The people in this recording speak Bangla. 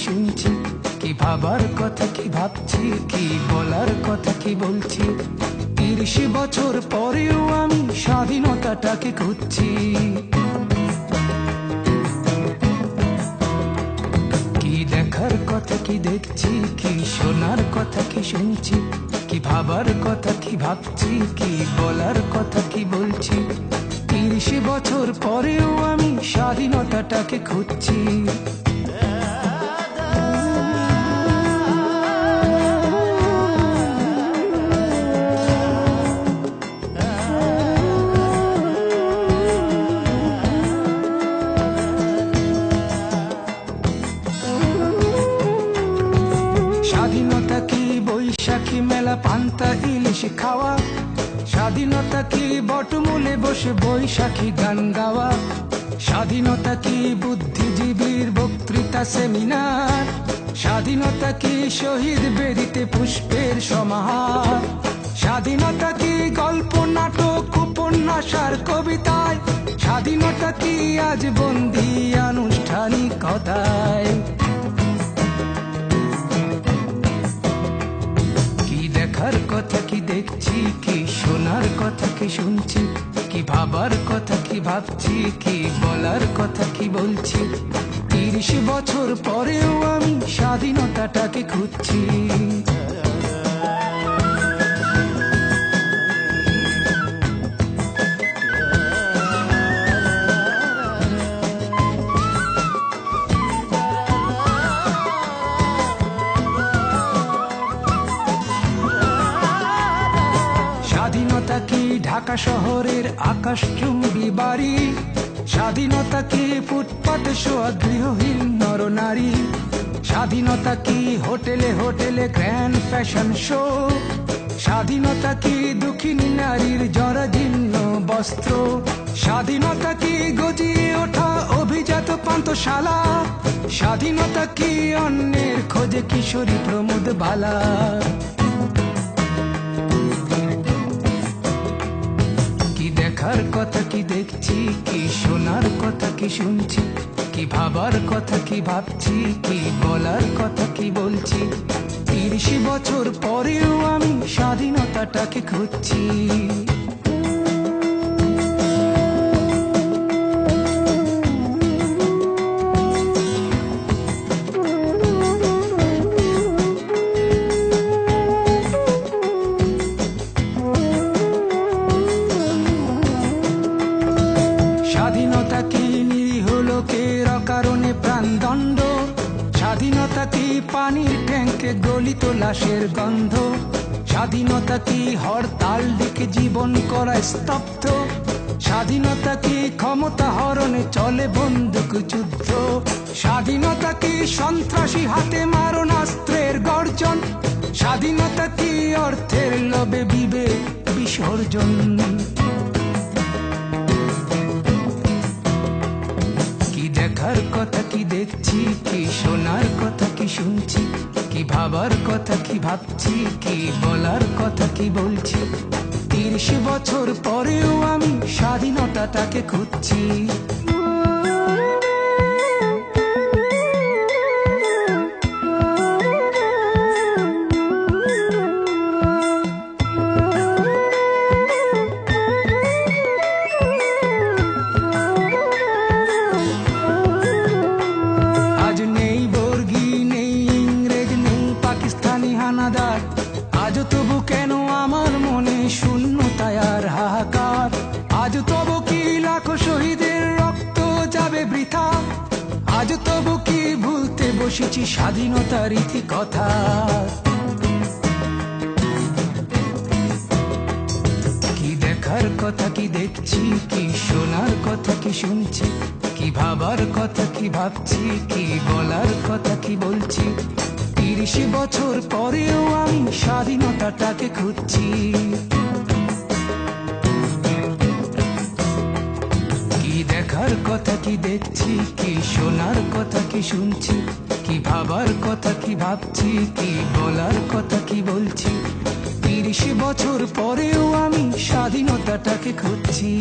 শুনছি, কি ভাবার কথা কি ভাবছি, কি বলার কথা কি বলছি। 30 বছর পরেও আমি স্বাধীনতাটাকে খুঁজছি। কি দেখার কথা কি দেখছি, কি শোনার কথা কি শুনছি, কি ভাবার কথা কি ভাবছি, কি বলার কথা কি বলছি। 30 বছর পরেও আমি স্বাধীনতাটাকে খুঁজছি। স্বাধীনতা কি বৈশাখী মেলা পান্তা ইলিশ খাওয়া, স্বাধীনতা কি বটমূলে বসে বৈশাখী গান গাওয়া, স্বাধীনতা কি বুদ্ধিজীবীর বক্তৃতা সেমিনার, স্বাধীনতা কি শহীদ বেদিতে পুষ্পের সমাহার, স্বাধীনতা কি গল্প নাটক উপন্যাস আর কবিতায়, স্বাধীনতা কি আজ বন্দী আনুষ্ঠানিকতায়। দেখার কথা কি দেখছি, কি শোনার কথা কি শুনছি, কি ভাবার কথা কি ভাবছি, কি বলার কথা কি বলছি। 30 বছর পরেও আমি স্বাধীনতাটাকে খুঁজছি। স্বাধীনতা কি ঢাকা শহরের আকাশচুম্বী বাড়ি, স্বাধীনতা কি ফুটপাতে শোয়া গৃহহীন নরনারী, স্বাধীনতা কি হোটেলে হোটেলে গ্র্যান্ড ফ্যাশন শো, স্বাধীনতা কি দুঃখিনী নারীর জরাজীর্ণ বস্ত্র, স্বাধীনতা কি গজিয়ে ওঠা অভিজাত পান্থশালা, স্বাধীনতা কি অন্যের খোঁজে কিশোরী প্রমোদ বালা। দেখার কথা কি দেখছি, কি শোনার কথা কি শুনছি, কি ভাবার কথা কি ভাবছি, কি বলার কথা কি বলছি। 30 বছর পরেও আমি স্বাধীনতাটাকে খুঁজছি। স্বাধীনতা কি নিরীহ লোকের অকারণে প্রাণদণ্ড, স্বাধীনতা কি পানির ট্যাঙ্কে গলিত লাশের গন্ধ, স্বাধীনতা কি হরতাল ডেকে জীবন করা স্তব্ধ, স্বাধীনতা কি ক্ষমতা হরণে চলে বন্দুক যুদ্ধ, স্বাধীনতা কি সন্ত্রাসী হাতে মারণাস্ত্রের গর্জন, স্বাধীনতা কি অর্থের লোভে বিবেক বিসর্জন। দেখার কথা কি দেখছি, কি শোনার কথা কি শুনছি, কি ভাবার কথা কি ভাবছি, কি বলার কথা কি বলছি। 30 বছর পরেও আমি স্বাধীনতাটাকে খুঁজছি। আজ তবু কেন আমার মনে শূন্যতায় আর হাহাকার, আজ তবু কি লাখো শহীদের রক্ত যাবে বৃথা, আজ তবু কি ভুলতে বসেছি স্বাধীনতার ইতি কথা। কি দেখার কথা কি দেখছি, কি শোনার কথা কি শুনছি, কি ভাবার কথা কি ভাবছি, কি বলার কথা কি বলছি। 30 বছর পরেও আমি স্বাধীনতাটাকে খুঁজছি। কি দেখার কথা কি দেখছি, কি শোনার কথা কি শুনছি, কি ভাবার কথা কি ভাবছি, কি বলার কথা কি বলছি। 30 বছর পরেও আমি স্বাধীনতাটাকে খুঁজছি।